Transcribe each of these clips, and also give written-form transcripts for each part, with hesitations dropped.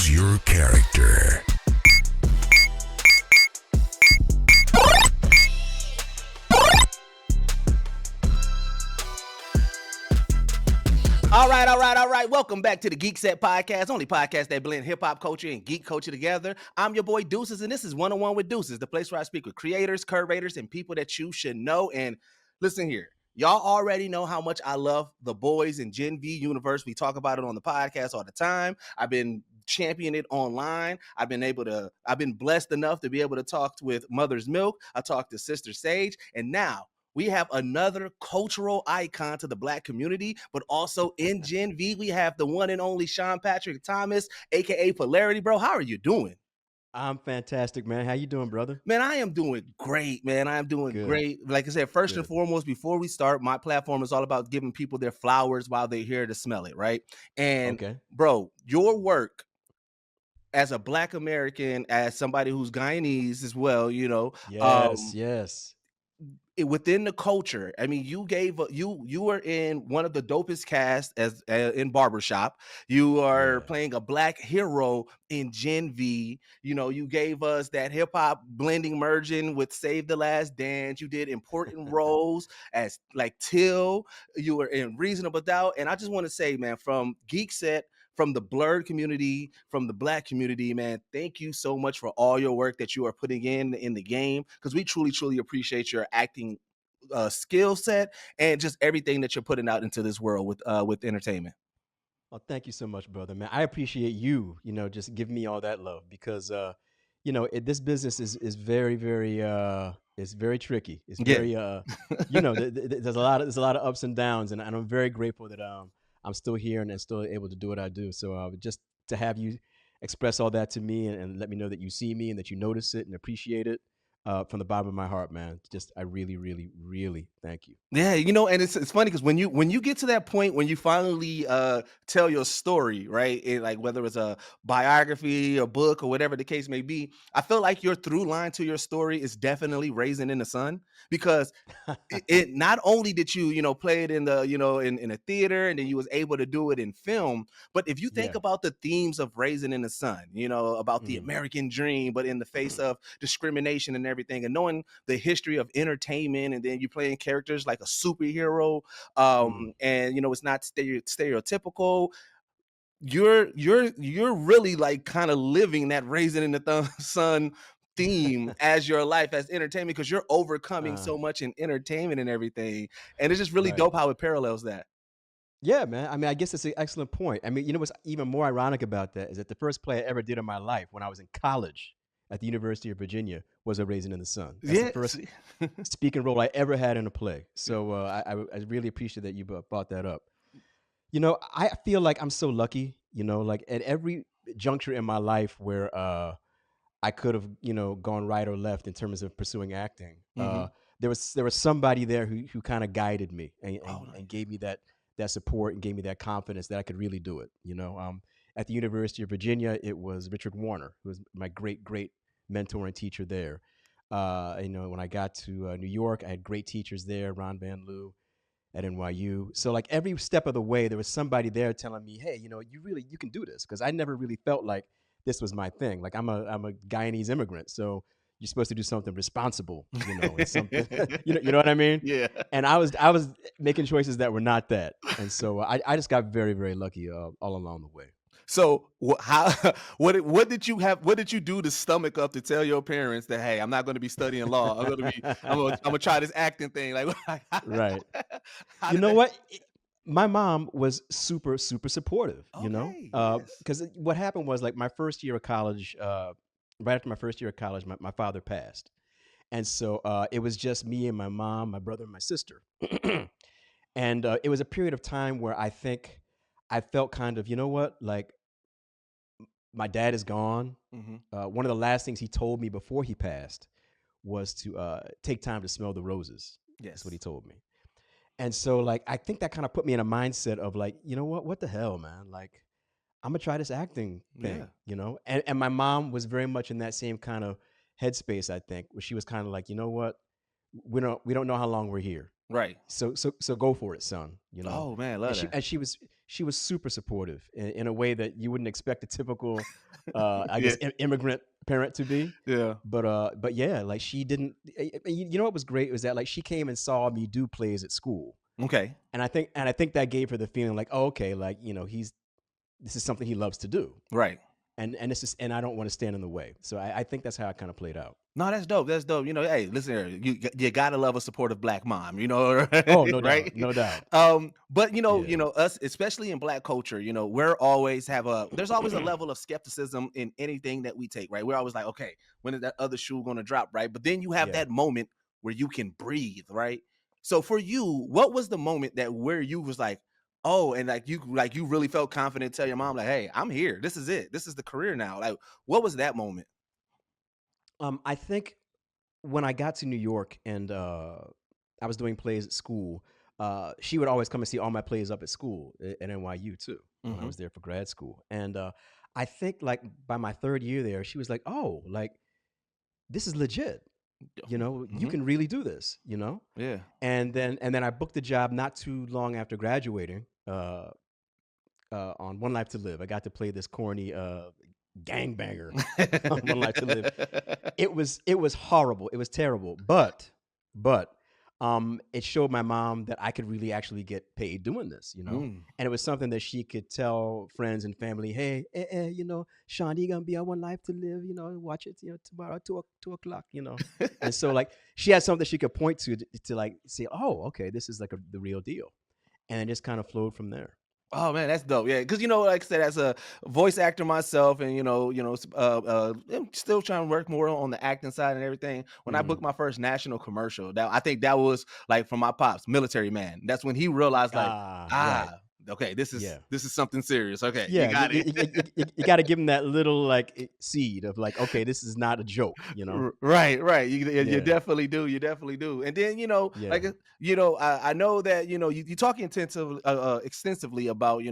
Choose your character. All right. Welcome back to the Geekset podcast, only podcast that blend hip-hop culture and geek culture together. I'm your boy Deuces, and this is 101 with Deuces, the place where I speak with creators, curators, and people that you should know. And listen here, y'all already know how much I love the boys in Gen V universe. We talk about it on the podcast all the time. I've been championing it online. I've been blessed enough to be able to talk with Mother's Milk. I talked to Sister Sage, and now we have another cultural icon to the Black community, but also in Gen V, we have the one and only Sean Patrick Thomas, aka Polarity. Bro, how are you doing? I'm fantastic, man. How you doing, brother? Man, I am doing great, man. I am doing Good. great. Like I said, first and Good. foremost, before we start, my platform is all about giving people their flowers while they're here to smell it, right? And Okay. bro, your work as a Black American, as somebody who's Guyanese as well, Yes. within the culture. I mean, you were in one of the dopest casts as in Barbershop. You are Yeah. playing a Black hero in Gen V. You know, you gave us that hip hop blending merging with Save the Last Dance. You did important roles as like Till. You were in Reasonable Doubt, and I just want to say, man, from Geekset, from the blurred community, from the Black community, man, thank you so much for all your work that you are putting in the game, because we truly appreciate your acting skill set and just everything that you're putting out into this world with entertainment. Well, thank you so much, brother, man. I appreciate you, just giving me all that love because, this business is very, it's very tricky. It's Yeah. very, there's a lot of ups and downs, and I'm very grateful that I'm still here and still able to do what I do. So just to have you express all that to me and let me know that you see me and that you notice it and appreciate it from the bottom of my heart, man. Just I really thank you. Yeah, and it's funny because when you get to that point when you finally tell your story, right? Like whether it's a biography, a book, or whatever the case may be, I feel like your through line to your story is definitely Raising in the Sun, because it not only did play it in the in a theater, and then you was able to do it in film, but if you think Yeah. about the themes of Raising in the Sun, about the Mhm. American dream, but in the face of discrimination and everything, and knowing the history of entertainment, and then you playing characters like a superhero, Mm. and it's not stereotypical. You're really like kind of living that Raising in the Sun theme as your life as entertainment, because you're overcoming Uh, so much in entertainment and everything, and it's just really right. dope how it parallels that. Yeah, man. I mean, I guess it's an excellent point. I mean, what's even more ironic about that is that the first play I ever did in my life when I was in college at the University of Virginia was A Raisin in the Sun. That's the Yeah, first see? speaking role I ever had in a play. So I really appreciate that you brought that up. I feel like I'm so lucky, like at every juncture in my life where I could have, gone right or left in terms of pursuing acting. Mhm. There was somebody there who kind of guided me Oh, nice. and gave me that support and gave me that confidence that I could really do it. At the University of Virginia, it was Richard Warner, who was my great mentor and teacher there. When I got to New York, I had great teachers there, Ron Van Loo at NYU. So like every step of the way, there was somebody there telling me, hey, you can do this, because I never really felt like this was my thing. Like I'm a Guyanese immigrant, so you're supposed to do something responsible, and something, you know what I mean. Yeah. And I was making choices that were not that, and so I just got very lucky all along the way. So how what did you do to stomach up to tell your parents that, hey, I'm not going to be studying law. I'm gonna try this acting thing. Like, Right. how You did know that? what? My mom was super supportive, Okay, yes. because what happened was like my first year of college, right after my first year of college, my father passed. And so it was just me and my mom, my brother, and my sister. And it was a period of time where I think I felt kind of, you know what, like my dad is gone. Hmm. One of the last things he told me before he passed was to take time to smell the roses. That's what he Yes. told me. And so, like, I think that kind of put me in a mindset of like, you know what the hell, man? Like, I'm gonna try this acting Yeah. thing. And my mom was very much in that same kind of headspace, I think, where she was kind of like, you know what, we don't know how long we're here. Right. So go for it, son. Oh man, And love she that. and she was super supportive in a way that you wouldn't expect a typical, I Yeah. guess, immigrant parent to be. Yeah. But yeah, like she didn't. You know what was great was that like she came and saw me do plays at school, Okay. and I think that gave her the feeling like, oh, okay, like he's this is something he loves to do, Right. and this is and I don't want to stand in the way. So I think that's how it kind of played out. No, that's dope. That's dope. Hey, listen here. You gotta love a supportive black mom. Right? Oh, no doubt, Right? no doubt. But Yeah, us, especially in black culture, we're always there's always a level of skepticism in anything that we take. Right? We're always like, okay, when is that other shoe gonna drop? Right? But then you have yeah. that moment where you can breathe. Right? So for you, what was the moment that where you was like, oh, and like you really felt confident, tell your mom like, hey, I'm here. This is it. This is the career now. Like, what was that moment? I think when I got to New York and I was doing plays at school, she would always come and see all my plays up at school at NYU too when I Mm-hmm. was there for grad school. And I think like by my third year there, she was like, "Oh, like this is legit. You Mm-hmm. can really do this. Yeah. And then I booked a job not too long after graduating on One Life to Live. I got to play this corny gangbanger on One Life to Live. It was horrible. It was terrible. But it showed my mom that I could really actually get paid doing this. Mm. And it was something that she could tell friends and family, hey, Sean, you gonna be on One Life to Live, watch it, tomorrow, 2 o'clock. And so like she had something she could point to like say, oh, okay, this is like the real deal. And it just kind of flowed from there. Oh man, that's dope. Yeah, because like I said, as a voice actor myself, and I'm still trying to work more on the acting side and everything. When I Hmm. booked my first national commercial, that I think that was like from my pops, military man. That's when he realized, like, Right. okay, this is Yeah. this is something serious. Okay, you Yeah, got it. you got to give them that little like seed of like, okay, this is not a joke. Right, right. You Yeah, definitely do. You definitely do. And then yeah, like I know that you talk extensively about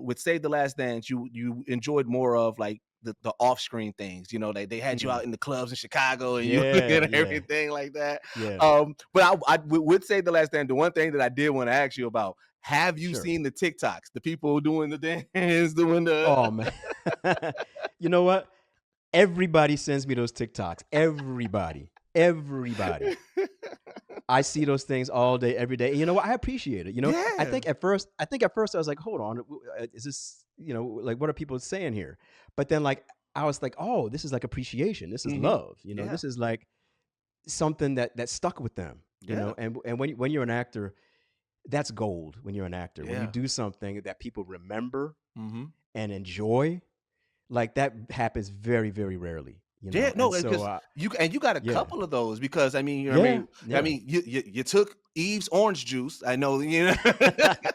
with Save the Last Dance. You enjoyed more of like the off screen things. They had you hmm, out in the clubs in Chicago and you yeah, and yeah, everything like that. yeah. But I would Save the Last Dance. The one thing that I did want to ask you about. Have you Sure. seen the TikToks? The people doing the dance, doing the Oh man, you know what? Everybody sends me those TikToks. Everybody. I see those things all day, every day. And you know what? I appreciate it. Yeah. I think at first I was like, hold on, is this, like what are people saying here? But then like I was like, oh, this is like appreciation. This is Hmm. love. Yeah. This is like something that stuck with them. Yeah. And when you're an actor, that's gold. When you're an actor, when you Yeah. do something that people remember Hmm. and enjoy, like that happens very, very rarely. Yeah, And no, so because you got a yeah, couple of those because yeah, yeah. you took Eve's orange juice. I know,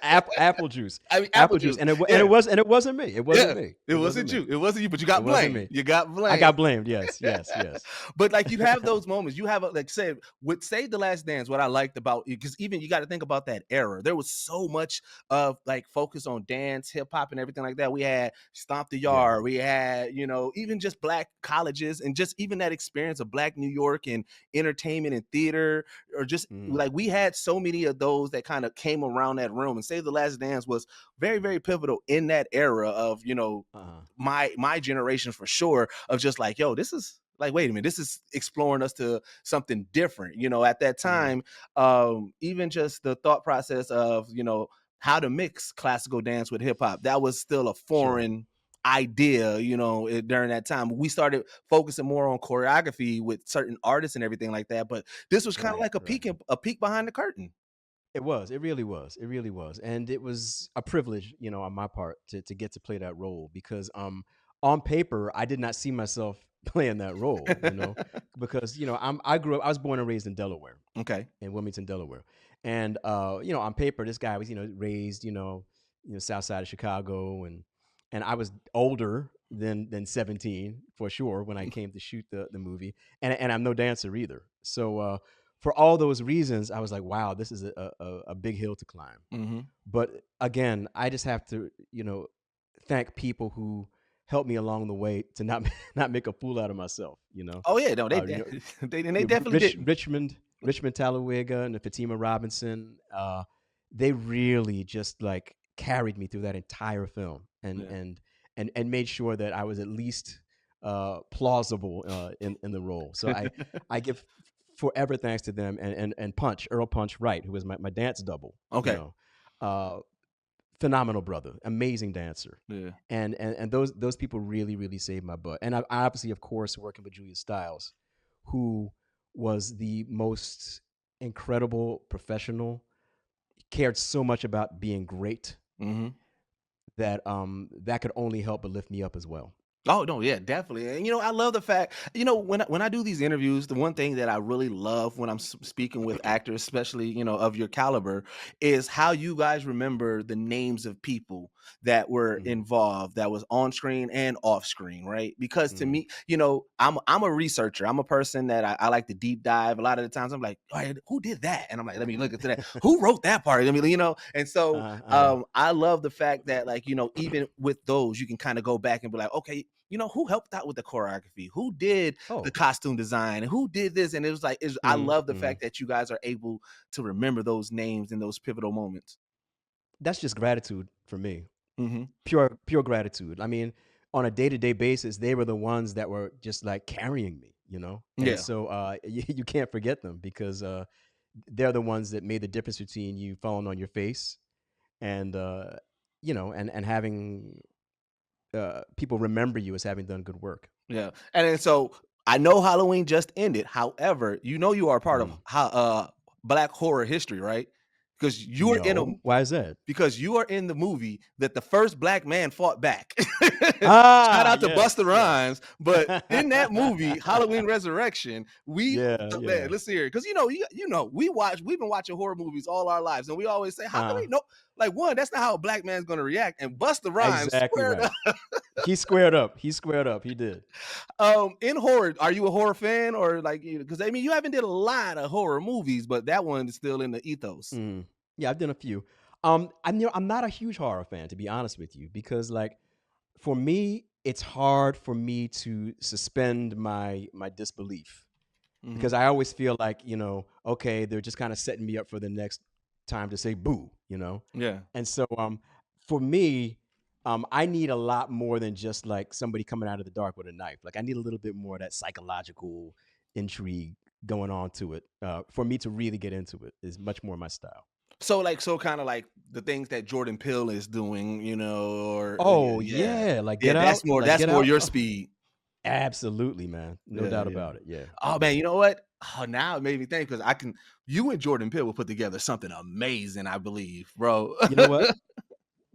Apple juice, I mean apple apple juice, juice. and Yeah, it wasn't me. It wasn't yeah. me. It It wasn't wasn't me. you. It wasn't you, but you It got wasn't blamed. me. You got I blamed. got blamed. Yes, yes, yes. But like you have those moments. You have like I said with Save the Last Dance. What I liked about because even you got to think about that era. There was so much of like focus on dance, hip hop, and everything like that. We had Stomp the Yeah. Yard. We had even just black colleges and just even that experience of black New York and entertainment and theater, or just Mm, like we had so many of those that kind of came around that room. And Save the Last Dance was very very pivotal in that era of uh-huh. my generation for sure of just like, yo, this is like, wait a minute, this is exploring us to something different. At that Mm, time, even just the thought process of, how to mix classical dance with hip hop, that was still a sure. foreign idea, during that time. We started focusing more on choreography with certain artists and everything like that. But this was kind of Right. like a Right. peek behind the curtain. It was. It really was. It really was. And it was a privilege, on my part to get to play that role because on paper I did not see myself playing that role, because I was born and raised in Delaware, Okay. in Wilmington, Delaware. And on paper this guy was, raised, south side of Chicago, and I was older than 17 for sure when I came to shoot the movie. And I'm no dancer either. So for all those reasons, I was like, wow, this is a big hill to climb. Hmm. But again, I just have to, thank people who helped me along the way to not not make a fool out of myself. Oh yeah, no, Uh, you know, they definitely didn't. Richmond. Richmond Talladega and Fatima Robinson, they really just like carried me through that entire film Yeah. and made sure that I was at least plausible in the role. So I give forever thanks to them and Punch, Earl Punch Wright, who was my dance double, Okay. uh, phenomenal brother, amazing dancer. Yeah. And those people really saved my butt. And I obviously, of course, working with Julia Stiles, who was the most incredible professional, cared so much about being great Mm-hmm. that that could only help but lift me up as well. Oh no, yeah, definitely. And I love the fact, when I do these interviews, the one thing that I really love when I'm speaking with actors, especially of your caliber, is how you guys remember the names of people that were Mm, involved, that was on screen and off screen, right? Because to mm, me, I'm a researcher. I'm a person that I like to deep dive. A lot of the times, I'm like, all right, who did that? And I'm like, let me look into that. Who wrote that part? I mean, and so uh, uh, I love the fact that, like, even with those, you can kind of go back and be like, okay, who helped out with the choreography? Who did the oh, costume design? And who did this? And it was like, I mm, love the mm. fact that you guys are able to remember those names in those pivotal moments. That's just gratitude for me. Mm-hmm. Pure gratitude. I mean, on a day-to-day basis, they were the ones that were just like carrying me. And Yeah. so you can't forget them because they're the ones that made the difference between you falling on your face and and having people remember you as having done good work. Yeah. And then so I know Halloween just ended. However, you are part of Mm. Black horror history, right? Because you are in a No, why is that? because you are in the movie that the first black man fought back. Shout Ah, out to yes, Busta yes. Rhymes. But in that movie, Halloween Resurrection, Yeah, man, yeah. let's hear it. Because we've been watching horror movies all our lives, and we always say, how can Uh, we know? Like, one, that's not how a black man's gonna react. And Busta Rhymes exactly squared right. up. He squared up. He squared up. He did. In horror, are you a horror fan, or like, because I mean, you haven't did a lot of horror movies, but that one is still in the ethos. Mm. Yeah, I've done a few. I'm not a huge horror fan, to be honest with you, because like for me, it's hard for me to suspend my disbelief Hmm. because I always feel like okay, they're just kind of setting me up for the next time to say boo. Yeah. And so for me, I need a lot more than just like somebody coming out of the dark with a knife. Like I need a little bit more of that psychological intrigue going on to it for me to really get into it. Is much more my style. So kind of like the things that Jordan Peele is doing, or Oh yeah, yeah, like yeah, Get Out, like that's Get more Out. your Oh, speed. absolutely, man. No Yeah, doubt yeah. about it. Yeah, Oh man, yeah. you know what? Oh, now it made me think, because you and Jordan Peele will put together something amazing, I believe, bro. You know what?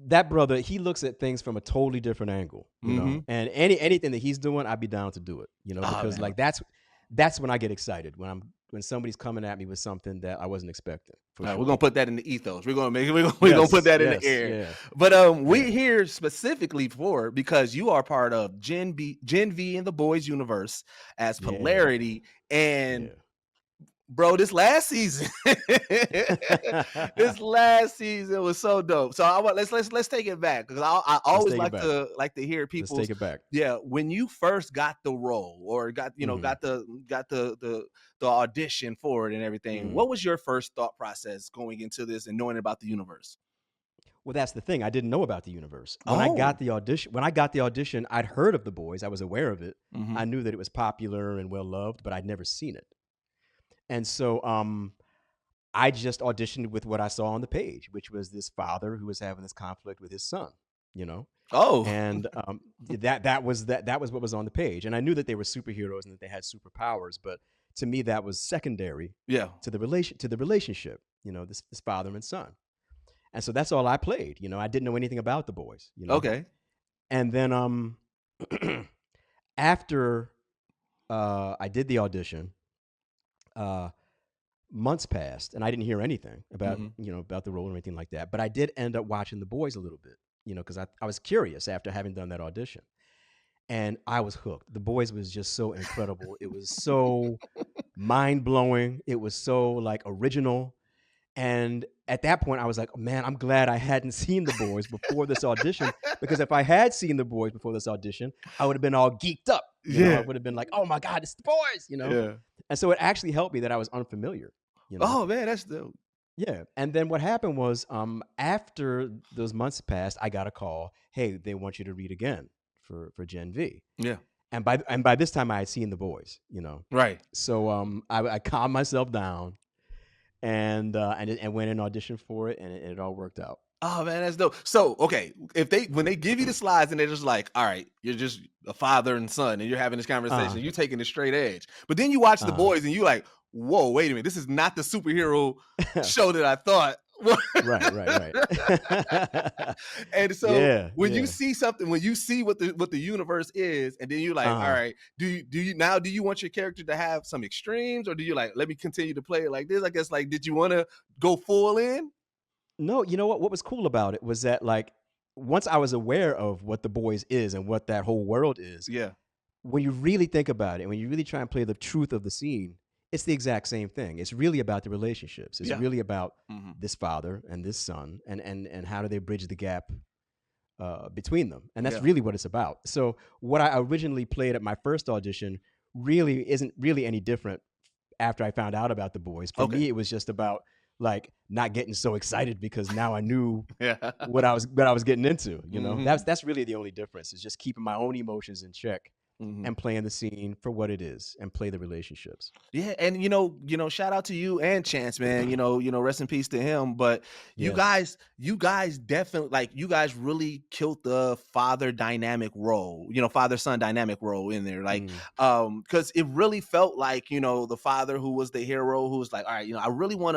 That brother, he looks at things from a totally different angle. Hmm. And anything that he's doing, I'd be down to do it. Oh Because man. like that's when I get excited when somebody's coming at me with something that I wasn't expecting for All right, we're sure. gonna put that in the ethos. We're gonna make it. We're gonna put Yes, that in the yes, air. yeah, But yeah, we're here specifically because you are part of Gen V in the boys universe as yeah, Polarity, and yeah. bro, this last season, this last season was so dope. So I want let's take it back, because I Let's always take it back. like to hear Let's people's, take it back. yeah, when you first got the role, or Hmm. got the audition for it and everything. Hmm. What was your first thought process going into this and knowing about the universe? Well, that's the thing. I didn't know about the universe. Oh. When I got the audition, I'd heard of the boys. I was aware of it. Hmm. I knew that it was popular and well loved, but I'd never seen it. And so I just auditioned with what I saw on the page, which was this father who was having this conflict with his son, you know. Oh. And that was what was on the page. And I knew that they were superheroes and that they had superpowers, but to me that was secondary Yeah. to the relationship, this father and son. And so that's all I played. I didn't know anything about the boys. Okay. And then after I did the audition, uh, months passed, and I didn't hear anything about Hmm. about the role or anything like that. But I did end up watching the boys a little bit, because I was curious after having done that audition, and I was hooked. The boys was just so incredible. It was so mind blowing. It was so like original. And at that point, I was like, oh, man, I'm glad I hadn't seen the boys before this audition, because if I had seen the boys before this audition, I would have been all geeked up. I Yeah. would have been like, oh my God, it's the boys. Yeah. And so it actually helped me that I was unfamiliar you know. Oh man, that's dope. Yeah. And then what happened was, after those months passed, I got a call. Hey, they want you to read again for Gen V. Yeah. And by this time I had seen The Boys, you know. Right. So I calmed myself down and went and auditioned for it, and it all worked out. Oh man, that's dope. So, okay, when they give you the slides and they're just like, all right, you're just a father and son, and you're having this conversation, you're taking the straight edge. But then you watch The Boys and you like, whoa, wait a minute, this is not the superhero show that I thought. Right. And so Yeah, when you yeah. see something, when you see what the universe is, and then you're like, all right, do you want your character to have some extremes, or do you like, let me continue to play it like this? I guess, like, did you want to go full in? No, you know what? What was cool about it was that, like, once I was aware of what The Boys is and what that whole world is, Yeah. when you really think about it, when you really try and play the truth of the scene, it's the exact same thing. It's really about the relationships. It's Yeah. really about Mhm. this father and this son, and how do they bridge the gap between them. And that's Yeah. really what it's about. So what I originally played at my first audition really isn't really any different after I found out about The Boys. For Okay. me, it was just about, like, not getting so excited because now I knew Yeah. what I was getting into. You know, Mhm. that's really the only difference, is just keeping my own emotions in check Mhm. and playing the scene for what it is and play the relationships. Yeah, and shout out to you and Chance, man. Rest in peace to him. But Yes. you guys definitely, like, you guys really killed the father dynamic role, father son dynamic role in there, like, Mm, because it really felt like, the father who was the hero, who was like, all right, I really want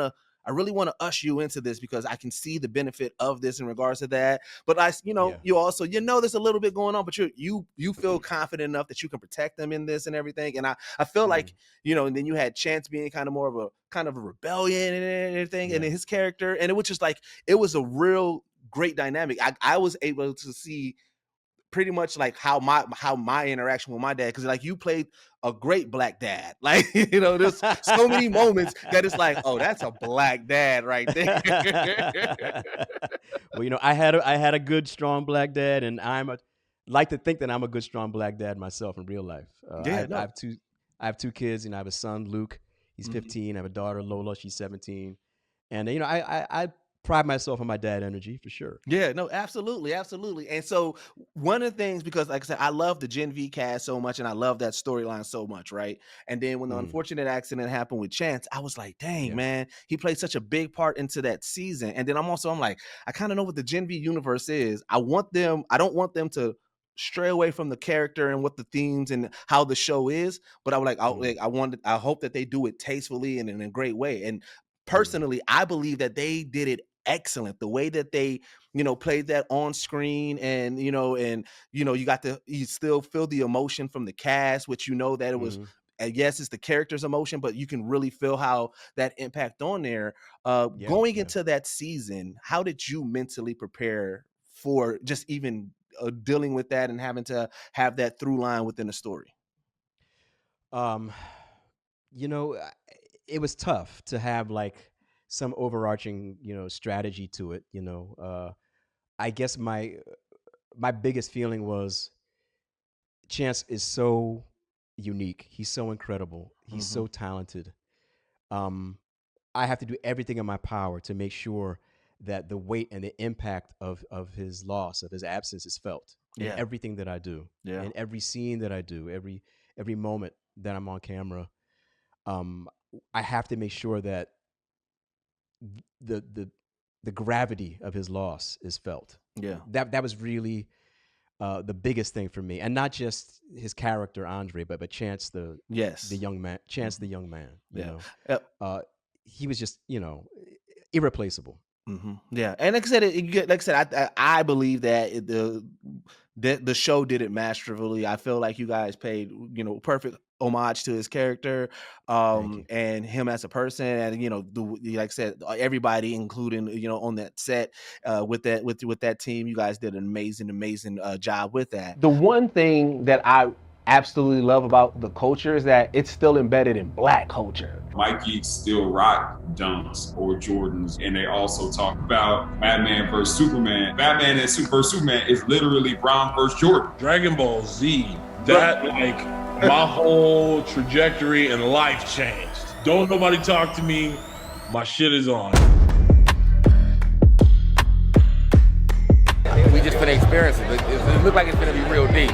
to usher you into this because I can see the benefit of this in regards to that. But yeah. you also, there's a little bit going on, but you feel confident enough that you can protect them in this and everything. And I feel like, Mm, and then you had Chance being kind of a rebellion and everything, and yeah. then his character, and it was just like, it was a real great dynamic. I was able to see pretty much like how my interaction with my dad, because like, you played a great black dad. Like, there's so many moments that it's like, oh, that's a black dad right there. Well, I had a good, strong black dad, and like to think that I'm a good, strong black dad myself in real life. I Yeah, have I no. have two kids, and I have a son, Luke. He's Mhm. 15. I have a daughter, Lola. She's 17. And I pride myself on my dad energy for sure. Yeah, no, absolutely, absolutely. And so, one of the things, because like I said, I love the Gen V cast so much, and I love that storyline so much, right? And then when the Mm, unfortunate accident happened with Chance, I was like, dang, yeah. man, he played such a big part into that season. And then I'm like, I kind of know what the Gen V universe is. I don't want them to stray away from the character and what the themes and how the show is, but Mm, I hope that they do it tastefully and in a great way. And mm, personally, I believe that they did it excellent. The way that they, played that on screen, and you still feel the emotion from the cast, which, that it was, mm, yes, it's the character's emotion, but you can really feel how that impact on there. yeah, Going yeah. into that season, how did you mentally prepare for just even dealing with that and having to have that through line within the story? Um, it was tough to have, like, some overarching, strategy to it. I guess my biggest feeling was, Chance is so unique. He's so incredible. He's Hmm. so talented. Um, I have to do everything in my power to make sure that the weight and the impact of his loss, of his absence, is felt in Yeah, everything that I do, yeah, in every scene that I do, every moment that I'm on camera. Um, I have to make sure that the the the gravity of his loss is felt. yeah. That was really the biggest thing for me, and not just his character Andre, but Chance, the Yes. young man, Chance the Hmm. young man. Yeah. Uh, he was just irreplaceable. Yeah, and like I said, like I said, I believe that the show did it masterfully. I feel like you guys paid, perfect homage to his character, Thank you. and him as a person, and like I said, everybody, including, on that set, with that team, you guys did an amazing job with that. The one thing that I absolutely love about the culture is that it's still embedded in Black culture. White geeks still rock Dunks or Jordans, and they also talk about Batman versus Superman. Batman and versus Superman is literally Brown versus Jordan. Dragon Ball Z, that, like, my whole trajectory in life changed. Don't nobody talk to me. My shit is on. We just finna experience it. It look like it's gonna be real deep.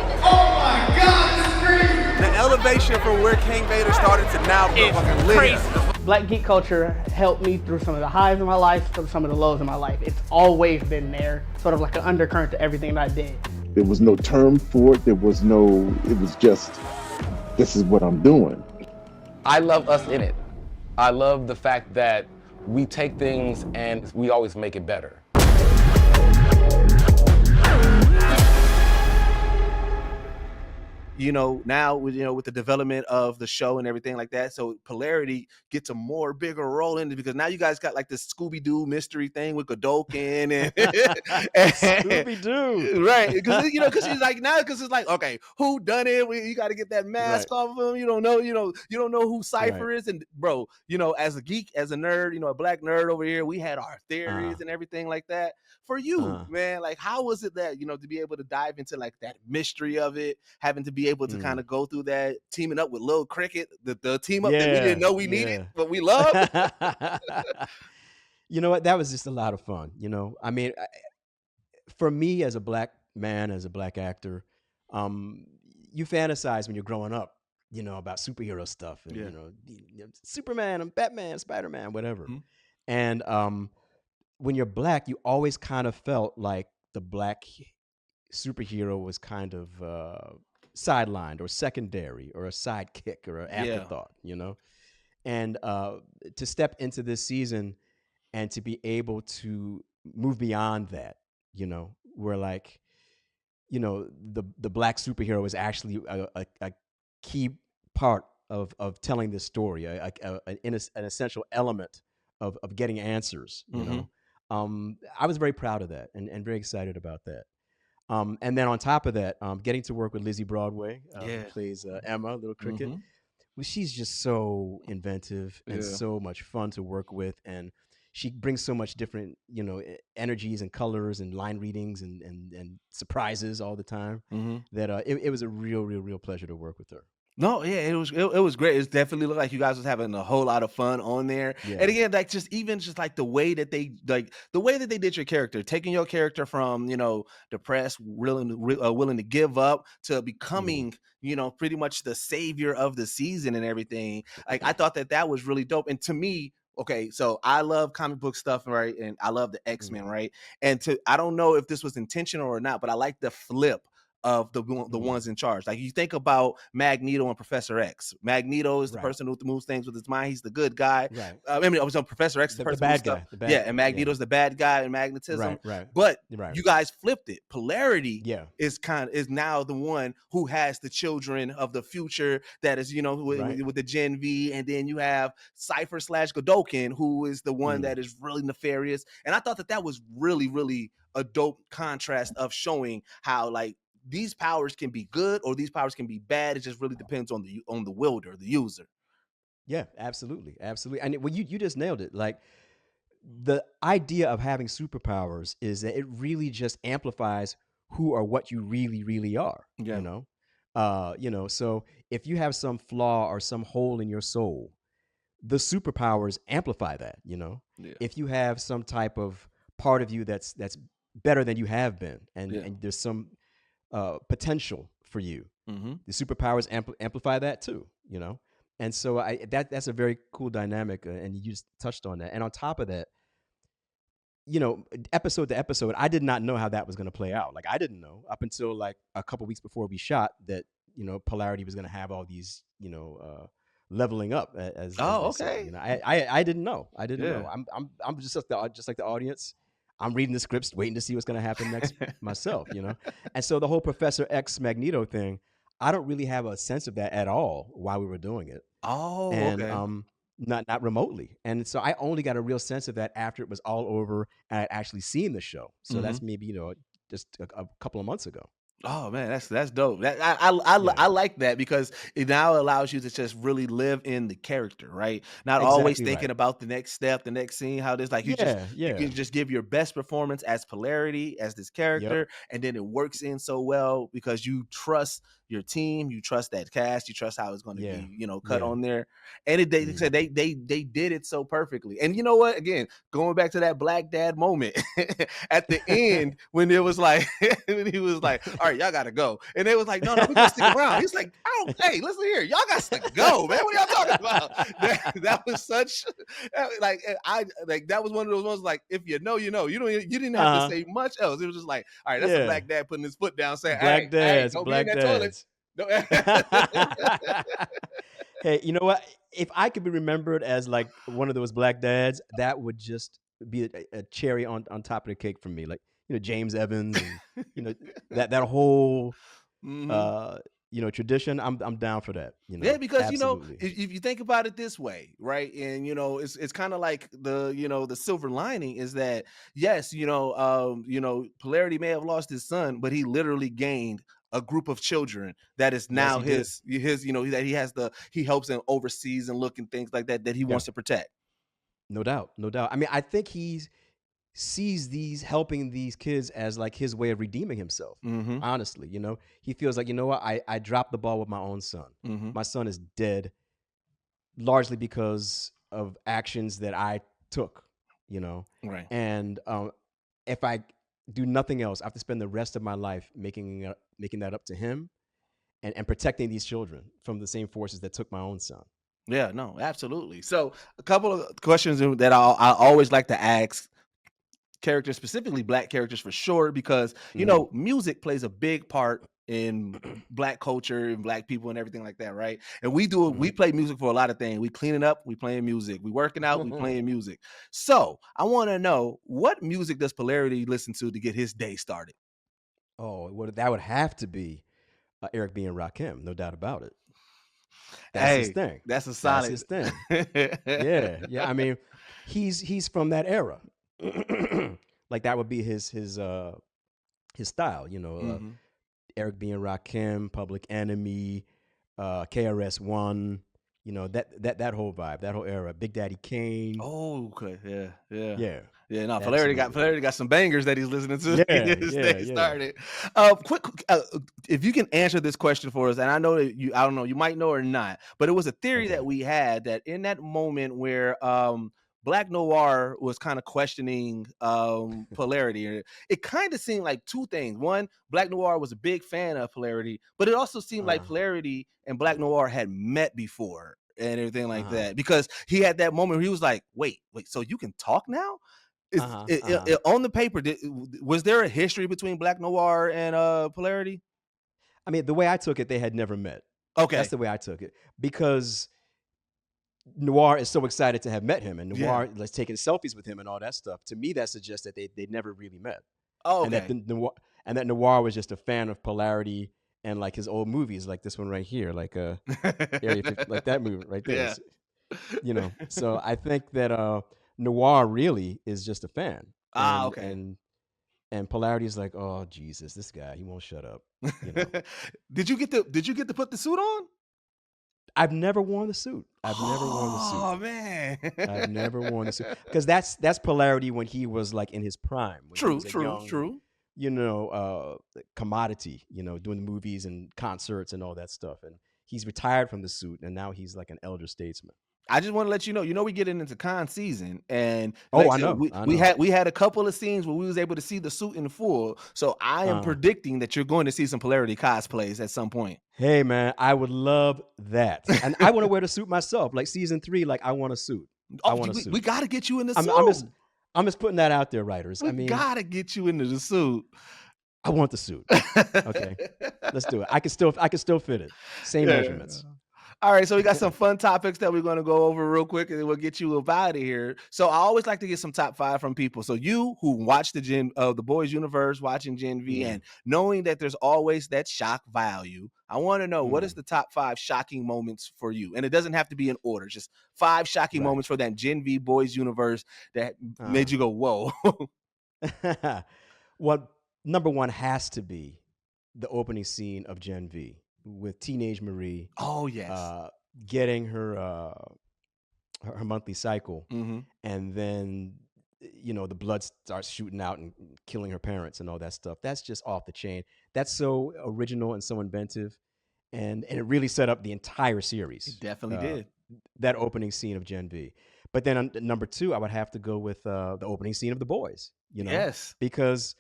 The elevation from where King Vader started to now fucking lit. Black geek culture helped me through some of the highs in my life, through some of the lows in my life. It's always been there, sort of like an undercurrent to everything that I did. There was no term for it. It was just, this is what I'm doing. I love us in it. I love the fact that we take things and we always make it better. Now with the development of the show and everything like that, so Polarity gets a more bigger role in it because now you guys got like this Scooby-Doo mystery thing with Godolkin and Scooby-Doo, right? Because it's like, okay, who done it? You got to get that mask off of him. You don't know who Cypher is, and bro, as a geek, as a nerd, a black nerd over here, we had our theories and everything like that. For you, man, like how was it that to be able to dive into like that mystery of it, having to be able to kind of go through that, teaming up with Lil Cricket, the team up that we didn't know we needed, but we love. You know what? That was just a lot of fun. I mean, for me as a black man, as a black actor, you fantasize when you're growing up, about superhero stuff, and Superman and Batman, Spider-Man, whatever. And when you're black, you always kind of felt like the black superhero was kind of sidelined or secondary or a sidekick or an afterthought, and to step into this season and to be able to move beyond that, where like, the black superhero is actually a key part of telling this story, an essential element of getting answers, I was very proud of that and very excited about that. And then on top of that, getting to work with Lizzie Broadway, who plays Emma, Little Cricket. Well, she's just so inventive and so much fun to work with, and she brings so much different, energies and colors and line readings and surprises all the time. That it was a real pleasure to work with her. No, yeah, it was great. It definitely looked like you guys was having a whole lot of fun on there. Yeah. And again, like just like the way that they did your character, taking your character from depressed, willing to give up to becoming pretty much the savior of the season and everything. Like I thought that was really dope. And to me, okay, so I love comic book stuff, right? And I love the X-Men, right? And I don't know if this was intentional or not, but I like the flip of the ones in charge. Like you think about Magneto and Professor X. Magneto is the person who moves things with his mind. He's the good guy. Right. I mean, I was on Professor X, the person bad who guy. and Magneto's the bad guy in magnetism. Right. But you guys flipped it. Polarity is now the one who has the children of the future that is, with the Gen V, and then you have Cypher / Godolkin, who is the one that is really nefarious. And I thought that was really, really a dope contrast of showing how like these powers can be good or these powers can be bad. It just really depends on the wielder, the user. Yeah, absolutely. And you just nailed it. Like the idea of having superpowers is that it really just amplifies who or what you really are. So if you have some flaw or some hole in your soul, the superpowers amplify that. If you have some type of part of you that's better than you have been, and there's some potential for you, the superpowers amplify that too, and so that's a very cool dynamic, and you just touched on that. And on top of that, episode to episode, I did not know how that was going to play out. Like I didn't know up until like a couple weeks before we shot that Polarity was going to have all these leveling up as okay. I didn't know. I'm just like the audience. I'm reading the scripts, waiting to see what's going to happen next myself, And so the whole Professor X Magneto thing, I don't really have a sense of that at all while we were doing it. Okay. Not remotely. And so I only got a real sense of that after it was all over and I'd actually seen the show. So that's maybe, just a couple of months ago. Oh man, that's dope. I like that because it now allows you to just really live in the character, right? Not always Exactly thinking right. about the next step, the next scene, how this like Yeah, you yeah. can just give your best performance as Polarity, as this Yep. character, and then it works in so well because you trust your team, you trust that cast, you trust how it's going to Yeah. be, cut Yeah. on there. And they Mhm. said they did it so perfectly. And you know what? Again, going back to that black dad moment at the end when it was like when he was like, all right, y'all gotta go. And they was like, no, we're gonna stick around. He's like, oh, hey, listen here, y'all got to go, man. What are y'all talking about? That was such like that was one of those ones like, if you know, you know. You didn't have to Uh-huh. say much else. It was just like, all right, that's a Yeah. black dad putting his foot down, saying, Black hey, dads, don't be in black that toilet. dads. Hey, you know what? If I could be remembered as like one of those black dads, that would just be a cherry on top of the cake for me. Like, James Evans and you know that whole Mhm. uh tradition. I'm down for that, Yeah, because Absolutely. if you think about it this way, right, and it's kind of like the silver lining is that yes, Polarity may have lost his son, but he literally gained a group of children that is Yes, now he did. his that he helps and oversees and look and things like that he Yeah. wants to protect. No doubt. No doubt. I mean, I think he sees these helping these kids as like his way of redeeming himself. Mm-hmm. Honestly, he feels like, what, I dropped the ball with my own son. Mm-hmm. My son is dead largely because of actions that I took, you know, Right. and if I do nothing else, I have to spend the rest of my life making that up to him and protecting these children from the same forces that took my own son. Yeah, no, absolutely. So a couple of questions that I always like to ask characters, specifically black characters for sure, because Mhm. music plays a big part in black culture and black people and everything like that, right? And we Mhm. play music for a lot of things. We cleaning up, we playing music. We working out, we playing music. So I want to know, what music does Polarity listen to get his day started? Oh, that would have to be Eric B. and Rakim, no doubt about it. That's his Hey, thing. that's a That's solid. his thing. Yeah, yeah. I mean, he's from that era. Like that would be his style. Mhm. Eric B. and Rakim, Public Enemy, KRS-One. That whole vibe, that whole era. Big Daddy Kane. Oh, okay. Yeah, yeah. Yeah, Yeah, no, absolutely. Polarity got some bangers that he's listening to to Yeah, get his yeah, day yeah. started. Quick, if you can answer this question for us, and I know that I don't know, you might know or not, but it was a theory Okay. that we had that in that moment where Black Noir was kind of questioning Polarity, it kind of seemed like two things. One, Black Noir was a big fan of Polarity, but it also seemed like Uh-huh. Polarity and Black Noir had met before and everything like Uh-huh. that, because he had that moment where he was like, wait, so you can talk now? Is Uh-huh. Uh-huh. on the paper, was there a history between Black Noir and Polarity? I mean, the way I took it, they had never met. That's Okay. the way I took it. Because Noir is so excited to have met him, and Yeah. Noir like taking selfies with him and all that stuff. To me, that suggests that they never really met, Oh, and that okay. the Noir was just a fan of Polarity and like his old movies, like this one right here, like Area 50, like that movie right there. Yeah. So I think that Noir really is just a fan, Ah, okay. and Polarity is like, oh Jesus, this guy, he won't shut up. You know, Did you get to put the suit on? I've never worn the suit. I've never worn the suit. Oh man. I've never worn the suit because that's Polarity when he was like in his prime, when he True, was a true, young, true. commodity, doing the movies and concerts and all that stuff. And he's retired from the suit, and now he's like an elder statesman. I just want to let you know, we're getting into con season, and like Oh, I I said, know, I we know. had a couple of scenes where we was able to see the suit in full. So I am Uh, predicting that you're going to see some Polarity cosplays at some point. hey man, I would love that, and I want to wear the suit myself. Like season 3, like I want a suit. I Oh, want a we suit. got to get you in the I'm just suit. I'm just putting that out there, writers. We I mean, got to get you into the suit. I want the suit. Okay, let's do it. I can still fit it. Same Yeah. measurements. All right, so we got some fun topics that we're going to go over real quick, and then we'll get you up out of here. So I always like to get some top 5 from people. So you who watch the Boys Universe, watching Gen V, Yeah. and knowing that there's always that shock value, I want to know, what is Mm. the top 5 shocking moments for you? And it doesn't have to be in order, just 5 shocking Right. moments for that Gen V Boys Universe that made Uh-huh. you go, whoa. What number one has to be the opening scene of Gen V with teenage Marie. Oh yes. Getting her her monthly cycle, Mm-hmm. and then the blood starts shooting out and killing her parents and all that stuff. That's just off the chain. That's so original and so inventive, and it really set up the entire series. It definitely did. That opening scene of Gen V. But then number 2, I would have to go with the opening scene of The Boys. Yes. Because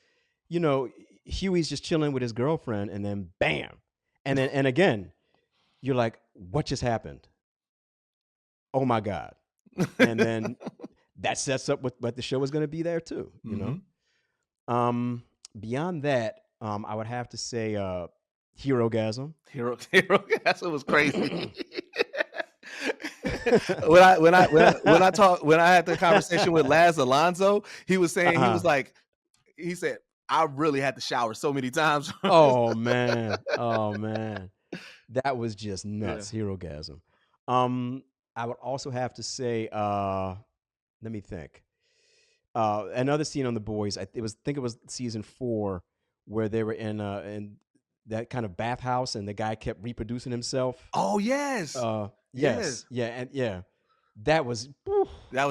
Huey's just chilling with his girlfriend, and then bam, and again, you're like, what just happened? Oh my God. And then that sets up what the show is going to be there too, Beyond that, I would have to say Herogasm. Herogasm was crazy. when I had the conversation with Laz Alonso, he was saying he said, I really had to shower so many times. Oh man. That was just nuts. Yeah. Herogasm. I would also have to say, let me think. Another scene on The Boys. I think it was season 4 where they were in that kind of bathhouse, and the guy kept reproducing himself. Oh yes. Yes. Yeah, and yeah. That was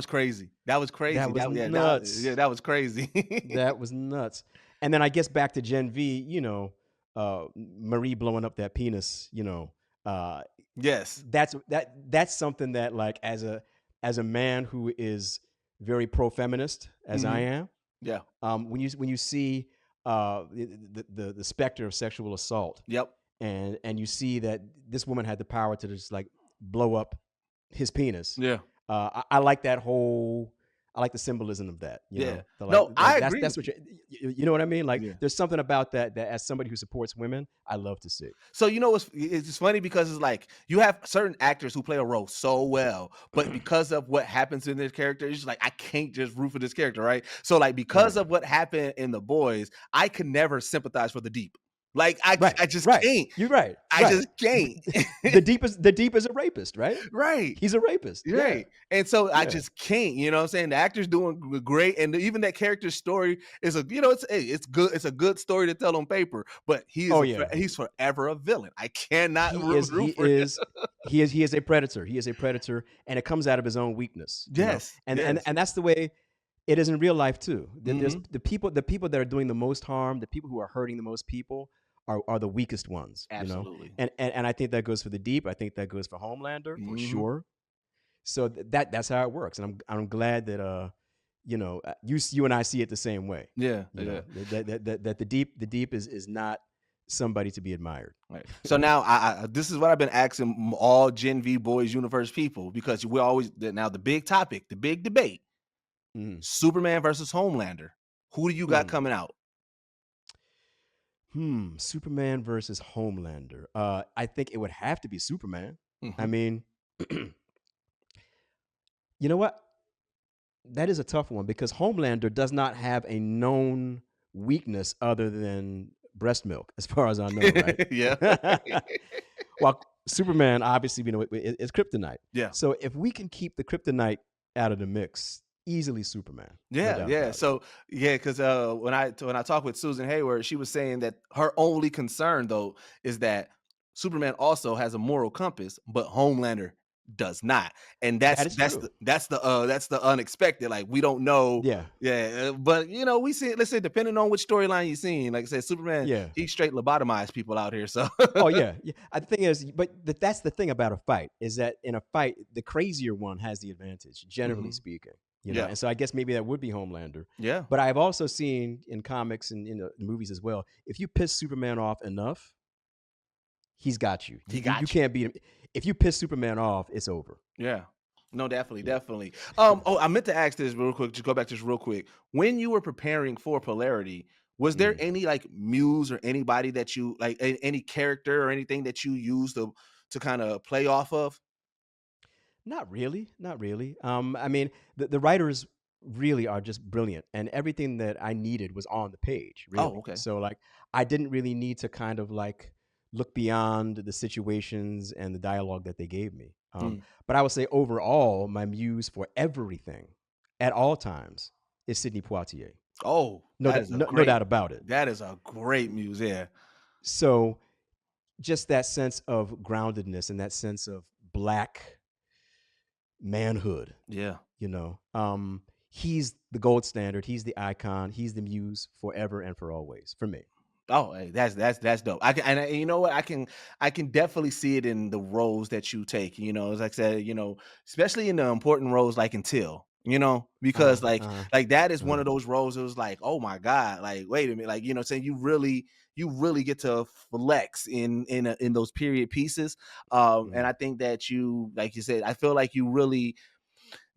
crazy. That was crazy. That was nuts. That was crazy. That was nuts. And then I guess back to Gen V, Marie blowing up that penis, yes. That's something that, like, as a man who is very pro-feminist as I am, yeah. When you see the specter of sexual assault, yep, and you see that this woman had the power to just like blow up his penis. Yeah. I like that whole. I like the symbolism of that. I agree. That's what you know what I mean. Like, there's something about that as somebody who supports women, I love to see. So it's funny because it's like you have certain actors who play a role so well, but because of what happens in their character, it's just like I can't just root for this character, right? So like because of what happened in The Boys, I could never sympathize for the Deep. Like I just can't. You're right. I just can't. The Deep is a rapist, right? Right. He's a rapist. Right. Yeah. And so I just can't, you know what I'm saying? The actor's doing great. And even that character's story is it's good. It's a good story to tell on paper, but he's forever a villain. I cannot root for him. He is a predator. He is a predator, and it comes out of his own weakness. Yes. And that's the way it is in real life too. There's the people that are doing the most harm, the people who are hurting the most people are the weakest ones. Absolutely. And I think that goes for the Deep. I think that goes for Homelander for sure. So that's how it works. And I'm glad that you and I see it the same way. Yeah. That the Deep is not somebody to be admired. Right. So now I this is what I've been asking all Gen V Boys Universe people, because we're always now the big topic, the big debate. Superman versus Homelander. Who do you got coming out? Superman versus Homelander. I think it would have to be Superman. I mean, you know what? That is a tough one because Homelander does not have a known weakness other than breast milk, as far as I know, right? Yeah. Well, Superman, obviously, is kryptonite. Yeah. So if we can keep the kryptonite out of the mix, easily Superman. Yeah. So because when I talked with Susan Hayward, she was saying that her only concern though is that Superman also has a moral compass, but Homelander does not, and that's the unexpected. Like, we don't know. But we see. Let's say depending on which storyline you're seeing, like I said, Superman, he straight lobotomized people out here. So The thing is, but that's the thing about a fight is that in a fight, the crazier one has the advantage, generally speaking. And so I guess maybe that would be Homelander. Yeah. But I've also seen in comics and in the movies as well, if you piss Superman off enough, he's got you. You can't beat him. If you piss Superman off, it's over. Yeah. No, definitely. I meant to ask this real quick. Just go back to this real quick. When you were preparing for Polarity, was there any like muse or anybody that you like, any character or anything that you used to kind of play off of? Not really. I mean, the writers really are just brilliant, and everything that I needed was on the page. Really. Oh, okay. So like, I didn't really need to kind of like look beyond the situations and the dialogue that they gave me. But I would say overall, my muse for everything at all times is Sidney Poitier. Oh, no doubt about it. That is a great muse. Yeah. So just that sense of groundedness and that sense of Black manhood, Yeah. you know. He's the gold standard. He's the icon. He's the muse forever and for always for me. Oh, hey, that's dope. I can, and you know what, I can definitely see it in the roles that you take. You know, as I said, you know, especially in the important roles like in Till. You know, because like that is one of those roles. It was like, oh my god, like wait a minute, like you know, saying you really get to flex in those period pieces. And I think that you, like you said, I feel like you really,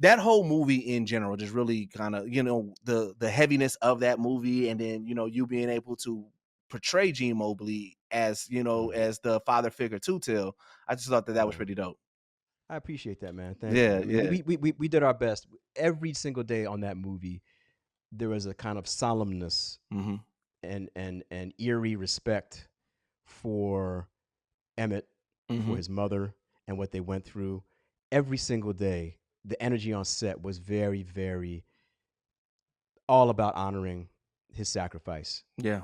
that whole movie in general just really kind of, you know, the heaviness of that movie, and then you know you being able to portray Gene Mobley as, you know, as the father figure to Till. I just thought that that was pretty dope. I appreciate that, man. Thank you. Yeah, I mean, yeah. we did our best. Every single day on that movie, there was a kind of solemnness and eerie respect for Emmett, for his mother, and what they went through. Every single day, the energy on set was very, very all about honoring his sacrifice. Yeah.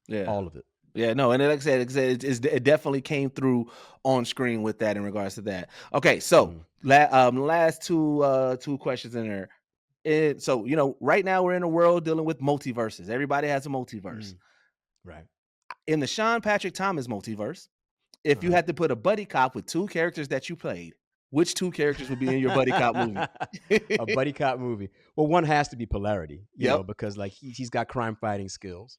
Yeah. All of it. Yeah, no, and like I said, it definitely came through on screen with that in regards to that. Okay, so last two questions in there. So you know, right now we're in a world dealing with multiverses. Everybody has a multiverse. Right. In the Sean Patrick Thomas multiverse, if you had to put a buddy cop with two characters that you played, which two characters would be in your buddy cop movie? A buddy cop movie. Well, one has to be Polarity, you Yep. know, because like he's got crime fighting skills.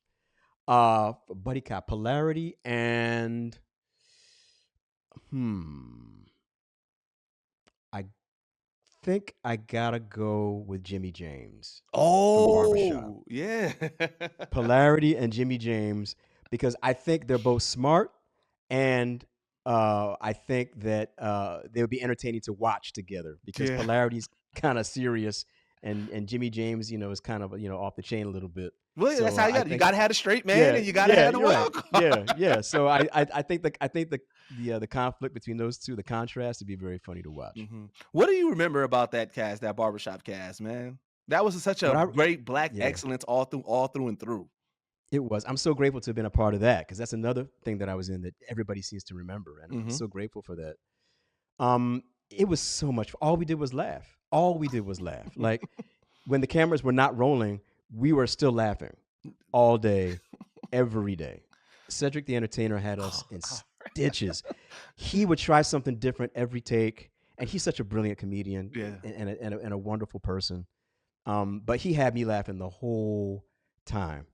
Buddy cop, Polarity, and I think I gotta go with Jimmy James from Barbershop. Oh, yeah. Polarity and Jimmy James, because I think they're both smart, and I think that they would be entertaining to watch together, because Yeah. Polarity's kind of serious, and Jimmy James, you know, is kind of, you know, off the chain a little bit. Well, that's how you got to have a straight man, Yeah, and you got to have a you're wild right. card. Yeah. So I think the conflict between those two, the contrast, would be very funny to watch. What do you remember about that cast, that Barbershop cast, man? That was such a great Black excellence all through and through. It was. I'm so grateful to have been a part of that, because that's another thing that I was in that everybody seems to remember, and I'm so grateful for that. It was so much. All we did was laugh. Like when the cameras were not rolling, we were still laughing all day, every day. Cedric the Entertainer had us in stitches. He would try something different every take, and he's such a brilliant comedian and a wonderful person. But he had me laughing the whole time.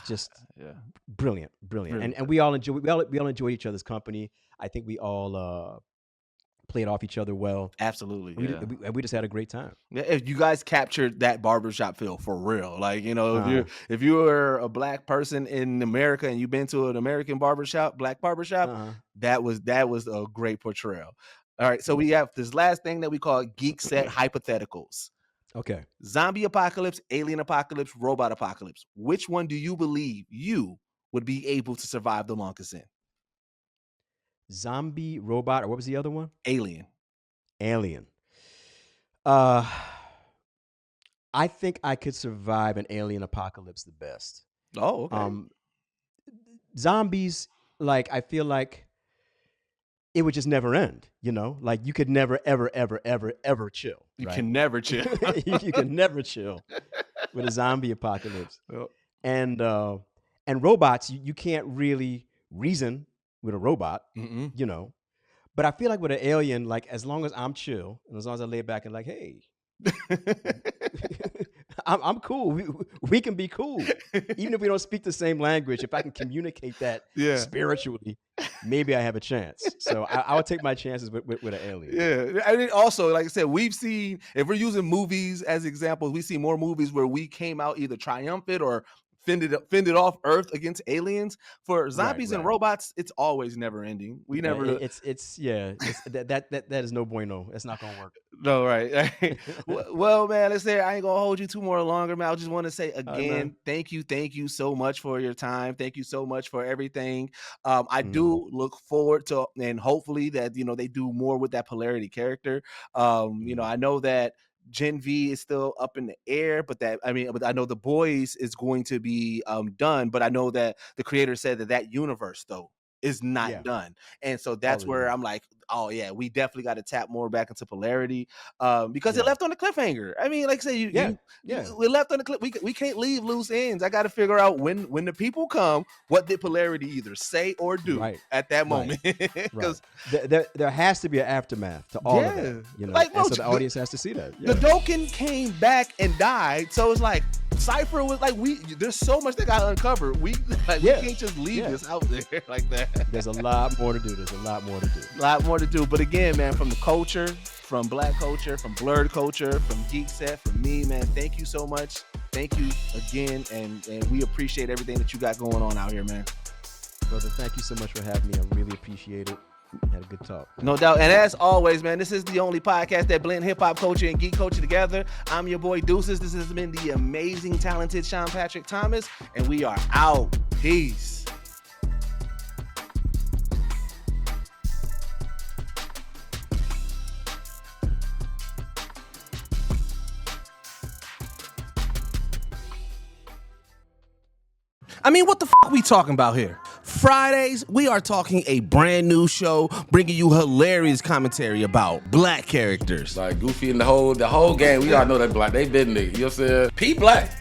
Just brilliant. And we all enjoyed each other's company. I think we all played off each other well. Absolutely. We just had a great time. Yeah, if you guys captured that barbershop feel for real, like, you know, if you were a Black person in America and you've been to an American barbershop, Black barbershop, that was a great portrayal. All right, so we have this last thing that we call Geekset hypotheticals. Okay. Zombie apocalypse, alien apocalypse, robot apocalypse. Which one do you believe you would be able to survive the longest in? Zombie, robot, or what was the other one? Alien. I think I could survive an alien apocalypse the best. Oh, okay. Zombies, like, I feel like it would just never end, you know? Like, you could never, ever, ever, ever, ever chill. You right? can never chill. You can never chill with a zombie apocalypse. Yep. And robots, you can't really reason with a robot, you know? But I feel like with an alien, like, as long as I'm chill, and as long as I lay back and like, hey, I'm cool. We can be cool. Even if we don't speak the same language, if I can communicate that spiritually, maybe I have a chance. So I would take my chances with an alien. Yeah. And then also, like I said, we've seen, if we're using movies as examples, we see more movies where we came out either triumphant or fended off Earth against aliens. For zombies and robots, it's always never ending. We never. That is no bueno. It's not gonna work. No, right. Well, man, let's say I ain't gonna hold you too more longer, man. I just want to say again, thank you so much for your time. Thank you so much for everything. I do look forward to, and hopefully that, you know, they do more with that Polarity character. You know, I know that Gen V is still up in the air, but I know The Boys is going to be done, but I know that the creator said that universe though is not done. And so that's where I'm like, oh yeah, we definitely got to tap more back into Polarity because it left on the cliffhanger. I mean, like I said, we left on the cliff. We can't leave loose ends. I got to figure out when the people come, what did Polarity either say or do at that moment? Because there has to be an aftermath to all of that, you know, like, so the audience has to see that. The Dokken came back and died, so it's like Cypher was like, there's so much that got uncovered. We can't just leave this out there like that. There's a lot more to do. A lot more to do. But again, man, from the culture, from Black culture, from Blurred culture, from Geekset, from me, man, thank you so much. Thank you again, and we appreciate everything that you got going on out here, man. Brother, thank you so much for having me. I really appreciate it. Had a good talk. No doubt. And as always, man, this is the only podcast that blend hip-hop culture and geek culture together. I'm your boy Deuces. This has been the amazing, talented Sean Patrick Thomas, and we are out. Peace. I mean, what the fuck we talking about here? Fridays, we are talking a brand new show, bringing you hilarious commentary about Black characters. Like Goofy and the whole gang, we all know that Black. They been niggas. You know what I'm saying? P Black.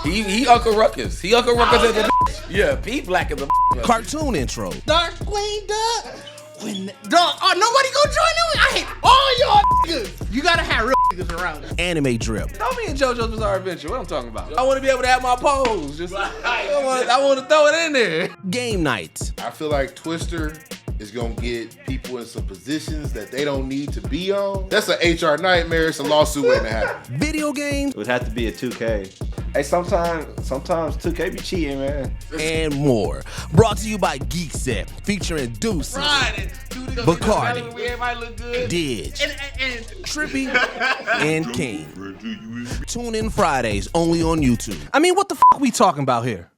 He Uncle Ruckus. He Uncle Ruckus at the yeah, P Black is the cartoon intro. Dark Queen Duck. Oh, nobody gonna join in? I hate all y'all niggas. You gotta have real niggas around. Anime drip. Throw me in JoJo's Bizarre Adventure. What I'm talking about? I want to be able to have my pose. Just I want to throw it in there. Game nights. I feel like Twister is gonna get people in some positions that they don't need to be on. That's an HR nightmare. It's a lawsuit waiting to happen. Video games. It would have to be a 2K. Hey, sometimes 2K be cheating, man. And more. Brought to you by Geekset, featuring Deuce, Bacardi, Didge, and Trippy, and King. Tune in Fridays only on YouTube. I mean, what the fuck we talking about here?